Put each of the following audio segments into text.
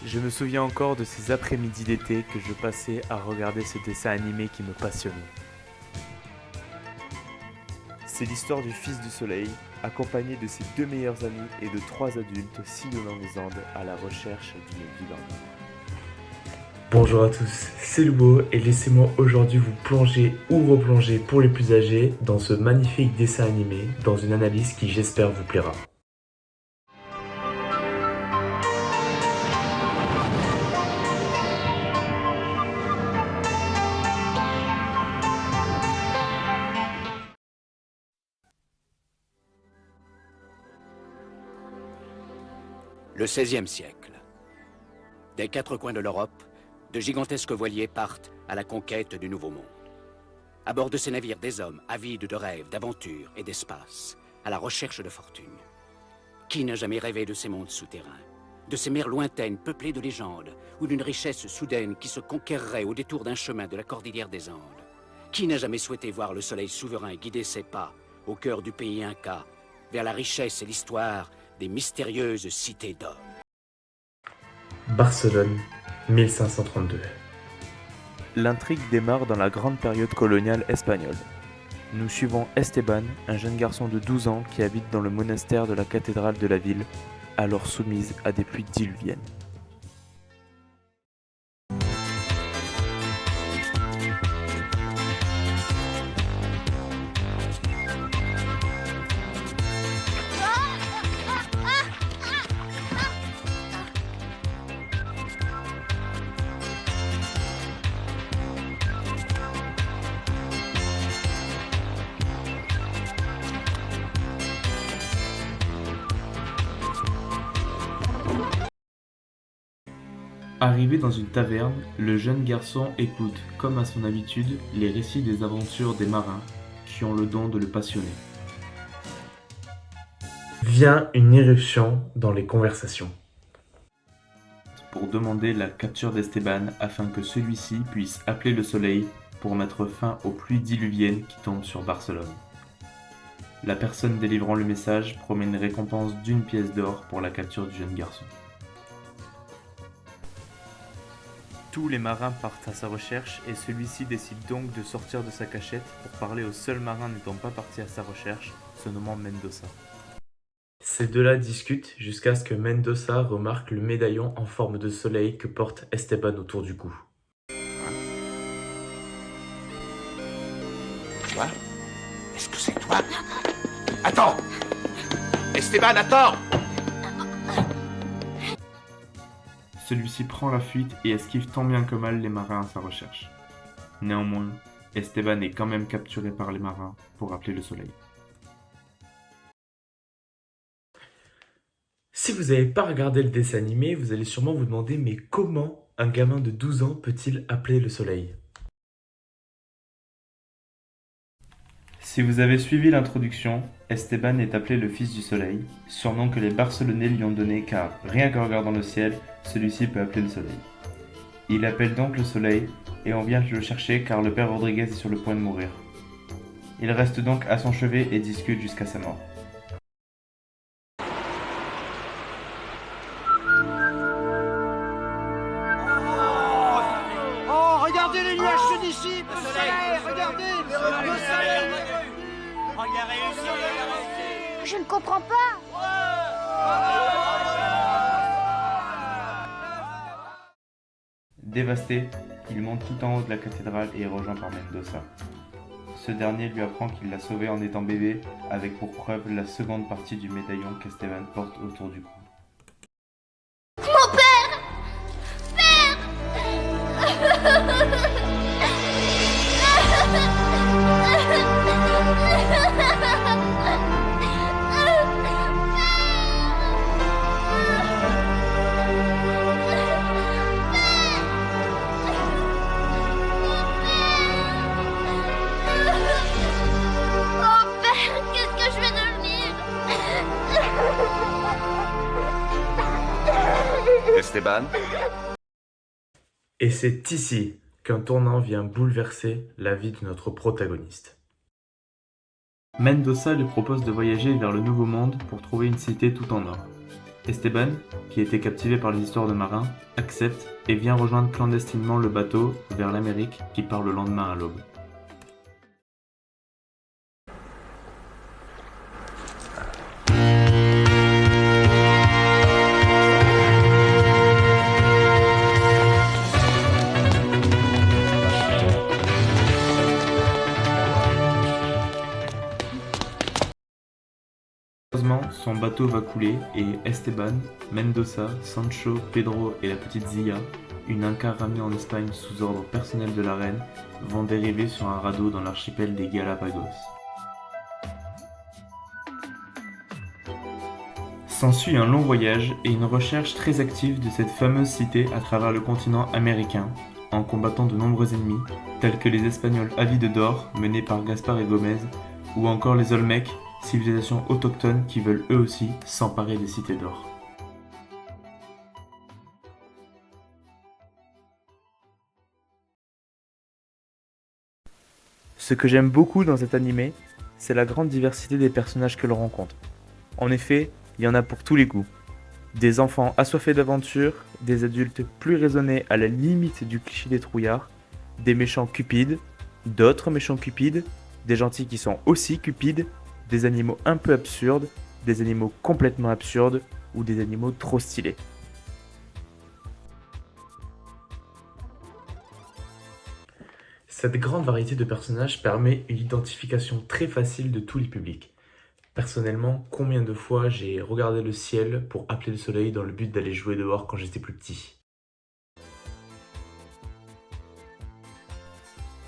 Je me souviens encore de ces après-midi d'été que je passais à regarder ce dessin animé qui me passionnait. C'est l'histoire du Fils du Soleil, accompagné de ses deux meilleurs amis et de trois adultes sillonnant les Andes à la recherche d'une vie en or. Bonjour à tous, c'est Lubo et laissez-moi aujourd'hui vous plonger ou replonger pour les plus âgés dans ce magnifique dessin animé, dans une analyse qui j'espère vous plaira. Le XVIe siècle. Des quatre coins de l'Europe, de gigantesques voiliers partent à la conquête du Nouveau Monde. À bord de ces navires, des hommes avides de rêves, d'aventures et d'espace, à la recherche de fortune. Qui n'a jamais rêvé de ces mondes souterrains, de ces mers lointaines peuplées de légendes, ou d'une richesse soudaine qui se conquerrait au détour d'un chemin de la cordillère des Andes? Qui n'a jamais souhaité voir le soleil souverain guider ses pas, au cœur du pays Inca, vers la richesse et l'histoire des mystérieuses cités d'or? Barcelone, 1532. L'intrigue démarre dans la grande période coloniale espagnole. Nous suivons Esteban, un jeune garçon de 12 ans qui habite dans le monastère de la cathédrale de la ville, alors soumise à des pluies diluviennes. Arrivé dans une taverne, le jeune garçon écoute, comme à son habitude, les récits des aventures des marins, qui ont le don de le passionner. Vient une éruption dans les conversations. Pour demander la capture d'Esteban afin que celui-ci puisse appeler le soleil pour mettre fin aux pluies diluviennes qui tombent sur Barcelone. La personne délivrant le message promet une récompense d'1 pièce d'or pour la capture du jeune garçon. Tous les marins partent à sa recherche et celui-ci décide donc de sortir de sa cachette pour parler au seul marin n'étant pas parti à sa recherche, se nommant Mendoza. Ces deux-là discutent jusqu'à ce que Mendoza remarque le médaillon en forme de soleil que porte Esteban autour du cou. Toi? Est-ce que c'est toi? Attends! Esteban, attends! Celui-ci prend la fuite et esquive tant bien que mal les marins à sa recherche. Néanmoins, Esteban est quand même capturé par les marins pour appeler le soleil. Si vous n'avez pas regardé le dessin animé, vous allez sûrement vous demander mais comment un gamin de 12 ans peut-il appeler le soleil? Si vous avez suivi l'introduction, Esteban est appelé le Fils du Soleil, surnom que les Barcelonais lui ont donné car, rien qu'en regardant le ciel, celui-ci peut appeler le soleil. Il appelle donc le soleil et on vient le chercher car le père Rodriguez est sur le point de mourir. Il reste donc à son chevet et discute jusqu'à sa mort. Oh, regardez les nuages se dissipent, le soleil, regardez, le soleil. Je ne comprends pas. Dévasté, il monte tout en haut de la cathédrale et est rejoint par Mendoza. Ce dernier lui apprend qu'il l'a sauvé en étant bébé, avec pour preuve la seconde partie du médaillon qu'Esteban porte autour du cou. Mon père. Mon père, qu'est-ce que je vais devenir? Esteban? Et c'est ici qu'un tournant vient bouleverser la vie de notre protagoniste. Mendoza lui propose de voyager vers le Nouveau Monde pour trouver une cité tout en or. Esteban, qui était captivé par les histoires de marins, accepte et vient rejoindre clandestinement le bateau vers l'Amérique qui part le lendemain à l'aube. Malheureusement, son bateau va couler et Esteban, Mendoza, Sancho, Pedro et la petite Zia, une Inca ramenée en Espagne sous ordre personnel de la reine, vont dériver sur un radeau dans l'archipel des Galapagos. S'ensuit un long voyage et une recherche très active de cette fameuse cité à travers le continent américain, en combattant de nombreux ennemis, tels que les Espagnols avides d'or, menés par Gaspar et Gomez, ou encore les Olmecs, civilisation autochtone qui veulent eux aussi s'emparer des cités d'or. Ce que j'aime beaucoup dans cet animé, c'est la grande diversité des personnages que l'on rencontre. En effet, il y en a pour tous les goûts. Des enfants assoiffés d'aventure, des adultes plus raisonnés à la limite du cliché des trouillards, des méchants cupides, d'autres méchants cupides, des gentils qui sont aussi cupides, des animaux un peu absurdes, des animaux complètement absurdes ou des animaux trop stylés. Cette grande variété de personnages permet une identification très facile de tous les publics. Personnellement, combien de fois j'ai regardé le ciel pour appeler le soleil dans le but d'aller jouer dehors quand j'étais plus petit.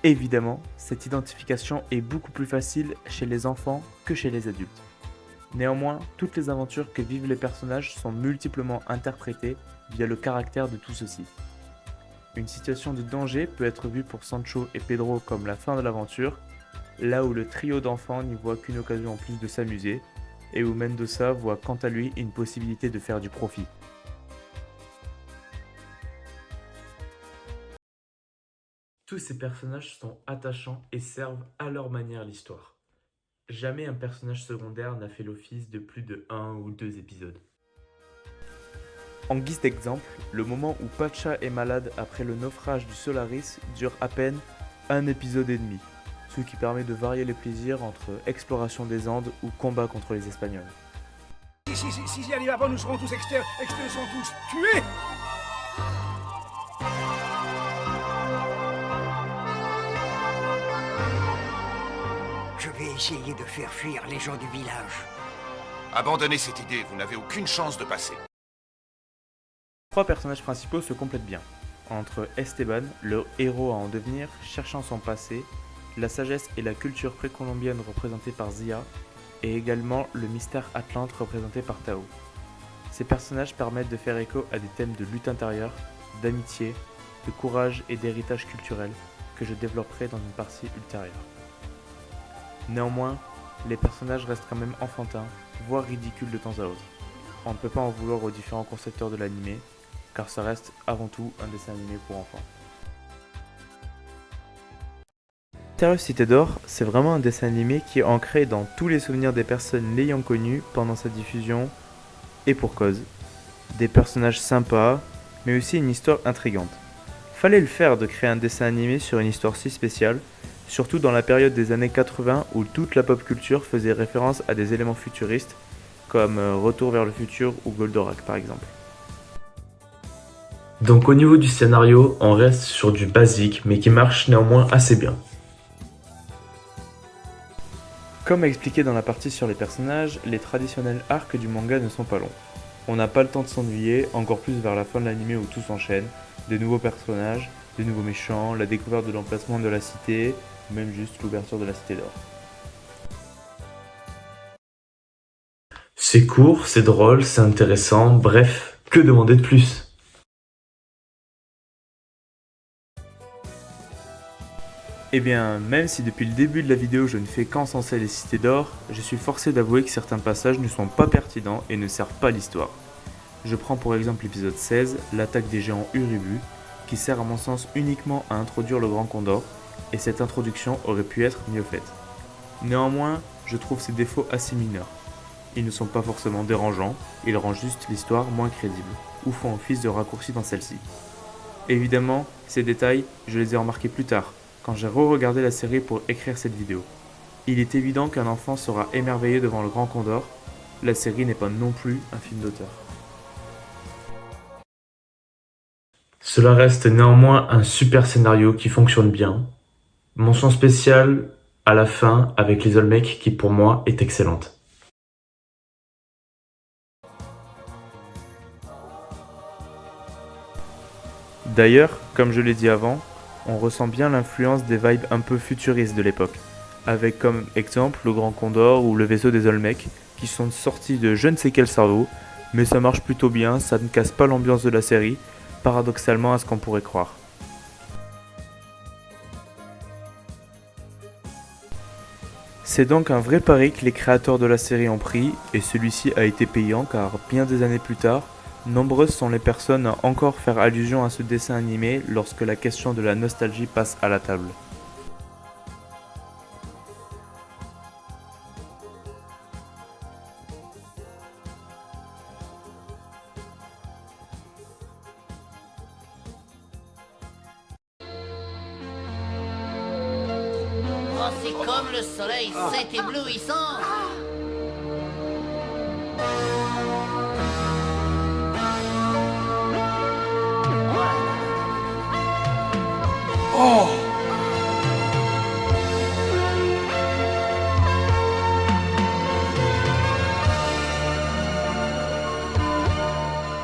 Évidemment, cette identification est beaucoup plus facile chez les enfants que chez les adultes. Néanmoins, toutes les aventures que vivent les personnages sont multiplement interprétées via le caractère de tout ceci. Une situation de danger peut être vue pour Sancho et Pedro comme la fin de l'aventure, là où le trio d'enfants n'y voit qu'une occasion en plus de s'amuser, et où Mendoza voit quant à lui une possibilité de faire du profit. Tous ces personnages sont attachants et servent à leur manière l'histoire. Jamais un personnage secondaire n'a fait l'office de plus de 1 ou 2 épisodes. En guise d'exemple, le moment où Pacha est malade après le naufrage du Solaris dure à peine un épisode et demi, ce qui permet de varier les plaisirs entre exploration des Andes ou combat contre les Espagnols. Si j'y arrive avant, nous serons tous seront tous tués. Je vais essayer de faire fuir les gens du village. Abandonnez cette idée, vous n'avez aucune chance de passer. Trois personnages principaux se complètent bien. Entre Esteban, le héros à en devenir, cherchant son passé, la sagesse et la culture précolombienne représentée par Zia, et également le mystère atlante représenté par Tao. Ces personnages permettent de faire écho à des thèmes de lutte intérieure, d'amitié, de courage et d'héritage culturel que je développerai dans une partie ultérieure. Néanmoins, les personnages restent quand même enfantins, voire ridicules de temps à autre. On ne peut pas en vouloir aux différents concepteurs de l'anime, car ça reste avant tout un dessin animé pour enfants. Mystérieuse Cité d'Or, c'est vraiment un dessin animé qui est ancré dans tous les souvenirs des personnes l'ayant connu pendant sa diffusion, et pour cause. Des personnages sympas, mais aussi une histoire intrigante. Fallait le faire de créer un dessin animé sur une histoire si spéciale, surtout dans la période des années 80 où toute la pop culture faisait référence à des éléments futuristes, comme Retour vers le futur ou Goldorak par exemple. Donc au niveau du scénario, on reste sur du basique, mais qui marche néanmoins assez bien. Comme expliqué dans la partie sur les personnages, les traditionnels arcs du manga ne sont pas longs. On n'a pas le temps de s'ennuyer, encore plus vers la fin de l'anime où tout s'enchaîne, des nouveaux personnages, des nouveaux méchants, la découverte de l'emplacement de la cité, ou même juste l'ouverture de la Cité d'Or. C'est court, c'est drôle, c'est intéressant, bref, que demander de plus ? Eh bien, même si depuis le début de la vidéo je ne fais qu'encenser les cités d'or, je suis forcé d'avouer que certains passages ne sont pas pertinents et ne servent pas l'histoire. Je prends pour exemple l'épisode 16, l'attaque des géants Urubu, qui sert à mon sens uniquement à introduire le Grand Condor, et cette introduction aurait pu être mieux faite. Néanmoins, je trouve ces défauts assez mineurs. Ils ne sont pas forcément dérangeants, ils rendent juste l'histoire moins crédible, ou font office de raccourci dans celle-ci. Évidemment, ces détails, je les ai remarqués plus tard, quand j'ai re-regardé la série pour écrire cette vidéo. Il est évident qu'un enfant sera émerveillé devant le Grand Condor, la série n'est pas non plus un film d'auteur. Cela reste néanmoins un super scénario qui fonctionne bien. Mention spéciale à la fin avec les Olmecs qui pour moi est excellente. D'ailleurs, comme je l'ai dit avant, on ressent bien l'influence des vibes un peu futuristes de l'époque, avec comme exemple le Grand Condor ou le vaisseau des Olmecs, qui sont sortis de je ne sais quel cerveau, mais ça marche plutôt bien, ça ne casse pas l'ambiance de la série, paradoxalement à ce qu'on pourrait croire. C'est donc un vrai pari que les créateurs de la série ont pris, et celui-ci a été payant car bien des années plus tard, nombreuses sont les personnes à encore faire allusion à ce dessin animé lorsque la question de la nostalgie passe à la table. Oh, c'est comme le soleil, c'est éblouissant. Oh!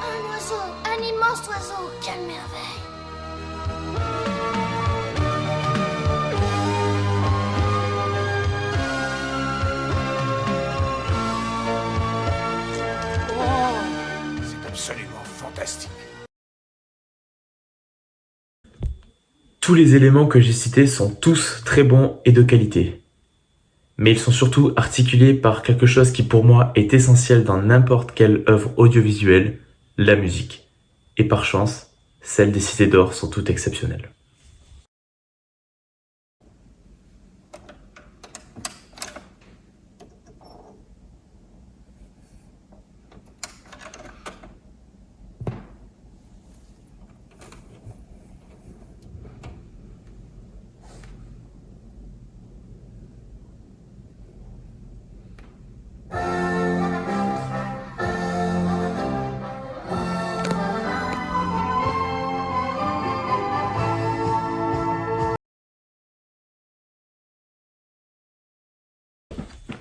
Un oiseau, un immense oiseau, quelle merveille! C'est absolument fantastique. Tous les éléments que j'ai cités sont tous très bons et de qualité. Mais ils sont surtout articulés par quelque chose qui pour moi est essentiel dans n'importe quelle œuvre audiovisuelle, la musique. Et par chance, celles des Cités d'Or sont toutes exceptionnelles.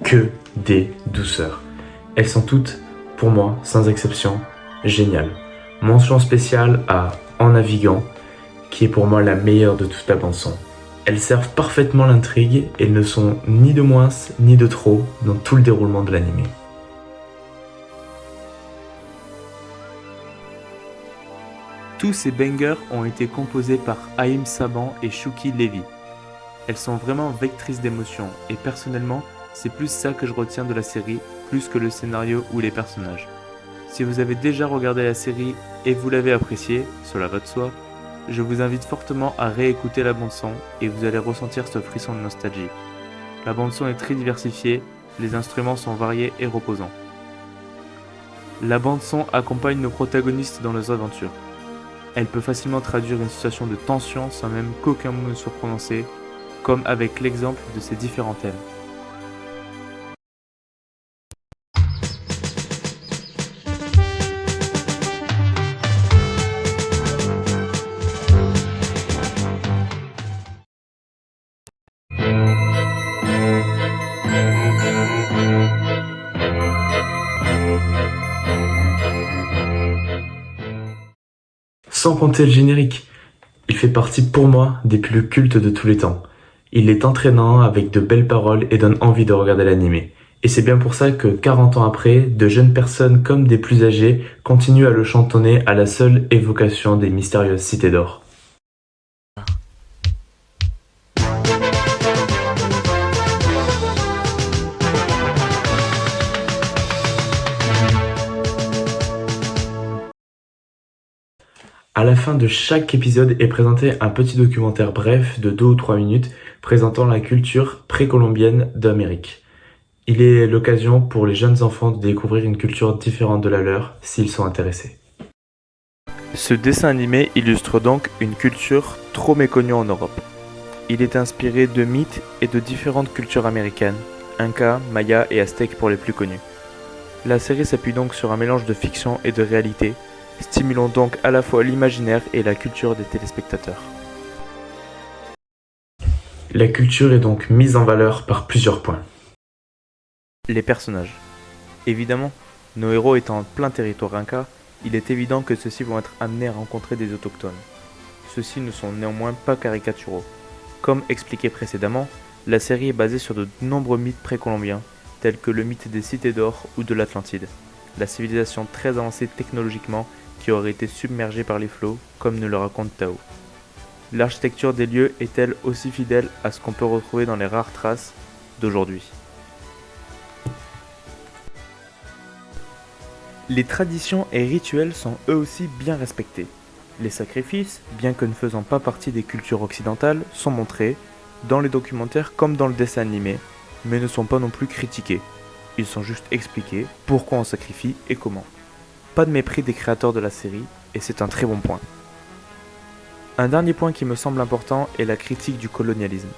Que des douceurs. Elles sont toutes, pour moi, sans exception, géniales. Mention spéciale à En naviguant, qui est pour moi la meilleure de toute la bande-son. Elles servent parfaitement l'intrigue et ne sont ni de moins ni de trop dans tout le déroulement de l'anime. Tous ces bangers ont été composés par Haïm Saban et Shuki Levy. Elles sont vraiment vectrices d'émotions et personnellement, c'est plus ça que je retiens de la série, plus que le scénario ou les personnages. Si vous avez déjà regardé la série et vous l'avez appréciée, cela va de soi, je vous invite fortement à réécouter la bande-son et vous allez ressentir ce frisson de nostalgie. La bande-son est très diversifiée, les instruments sont variés et reposants. La bande-son accompagne nos protagonistes dans leurs aventures. Elle peut facilement traduire une situation de tension sans même qu'aucun mot ne soit prononcé, comme avec l'exemple de ces différents thèmes. Sans compter le générique, il fait partie pour moi des plus cultes de tous les temps. Il est entraînant avec de belles paroles et donne envie de regarder l'animé. Et c'est bien pour ça que 40 ans après, de jeunes personnes comme des plus âgés continuent à le chantonner à la seule évocation des mystérieuses cités d'or. À la fin de chaque épisode est présenté un petit documentaire bref de 2 ou 3 minutes présentant la culture précolombienne d'Amérique. Il est l'occasion pour les jeunes enfants de découvrir une culture différente de la leur s'ils sont intéressés. Ce dessin animé illustre donc une culture trop méconnue en Europe. Il est inspiré de mythes et de différentes cultures américaines, Inca, Maya et Aztèques pour les plus connus. La série s'appuie donc sur un mélange de fiction et de réalité, stimulant donc à la fois l'imaginaire et la culture des téléspectateurs. La culture est donc mise en valeur par plusieurs points. Les personnages. Évidemment, nos héros étant en plein territoire Inca, il est évident que ceux-ci vont être amenés à rencontrer des autochtones. Ceux-ci ne sont néanmoins pas caricaturaux. Comme expliqué précédemment, la série est basée sur de nombreux mythes précolombiens, tels que le mythe des cités d'or ou de l'Atlantide, la civilisation très avancée technologiquement qui aurait été submergée par les flots, comme nous le raconte Tao. L'architecture des lieux est-elle aussi fidèle à ce qu'on peut retrouver dans les rares traces d'aujourd'hui? Les traditions et rituels sont eux aussi bien respectés. Les sacrifices, bien que ne faisant pas partie des cultures occidentales, sont montrés, dans les documentaires comme dans le dessin animé, mais ne sont pas non plus critiqués. Ils sont juste expliqués pourquoi on sacrifie et comment. Pas de mépris des créateurs de la série, et c'est un très bon point. Un dernier point qui me semble important est la critique du colonialisme.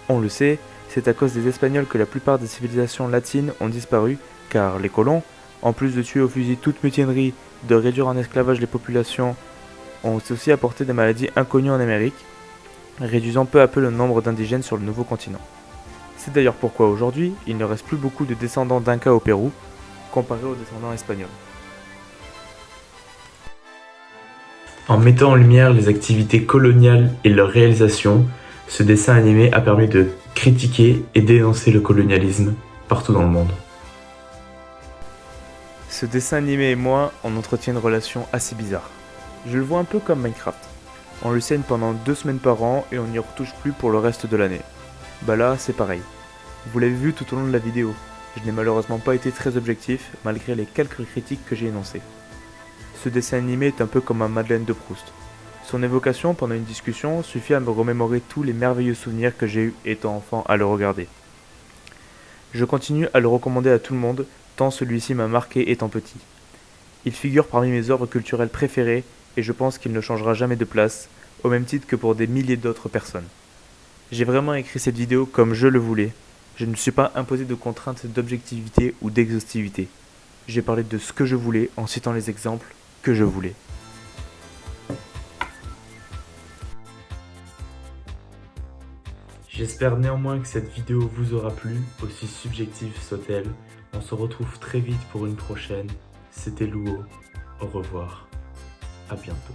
On le sait, c'est à cause des Espagnols que la plupart des civilisations latines ont disparu, car les colons, en plus de tuer au fusil toute mutinerie, de réduire en esclavage les populations, ont aussi apporté des maladies inconnues en Amérique, réduisant peu à peu le nombre d'indigènes sur le nouveau continent. C'est d'ailleurs pourquoi aujourd'hui, il ne reste plus beaucoup de descendants d'Inca au Pérou, comparé aux descendants espagnols. En mettant en lumière les activités coloniales et leurs réalisations, ce dessin animé a permis de critiquer et dénoncer le colonialisme partout dans le monde. Ce dessin animé et moi, on entretient une relation assez bizarre. Je le vois un peu comme Minecraft. On le saigne pendant 2 semaines par an et on n'y retouche plus pour le reste de l'année. Bah là, c'est pareil. Vous l'avez vu tout au long de la vidéo. Je n'ai malheureusement pas été très objectif, malgré les quelques critiques que j'ai énoncées. Ce dessin animé est un peu comme un Madeleine de Proust. Son évocation pendant une discussion suffit à me remémorer tous les merveilleux souvenirs que j'ai eus étant enfant à le regarder. Je continue à le recommander à tout le monde, tant celui-ci m'a marqué étant petit. Il figure parmi mes œuvres culturelles préférées et je pense qu'il ne changera jamais de place, au même titre que pour des milliers d'autres personnes. J'ai vraiment écrit cette vidéo comme je le voulais. Je ne me suis pas imposé de contraintes d'objectivité ou d'exhaustivité. J'ai parlé de ce que je voulais en citant les exemples que je voulais. J'espère néanmoins que cette vidéo vous aura plu, aussi subjective soit-elle. On se retrouve très vite pour une prochaine. C'était Luo. Au revoir. À bientôt.